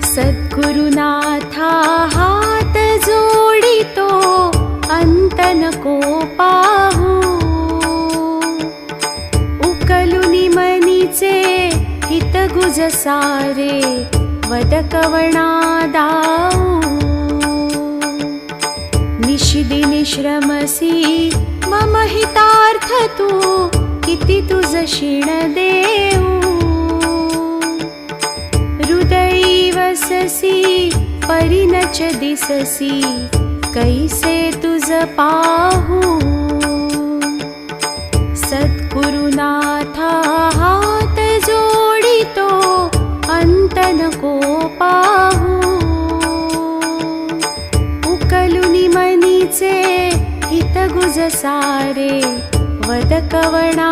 सद्गुरुनाथा हात जोडितो अंत नको पाहू। उकलुनी मनीचे हित गुज सारे वद कवणा दाऊ। निशिदिनी श्रमसी मम हितार्थ तू किती तुझ क्षीण देऊ। हृदयी वससी परिनच दिससी कैसे तुझ पाहू। सद्गुरुनाथा हात जोडितो अंत नको पाहू। उकलुनी मनीचे हित गुज सारे वद कवणा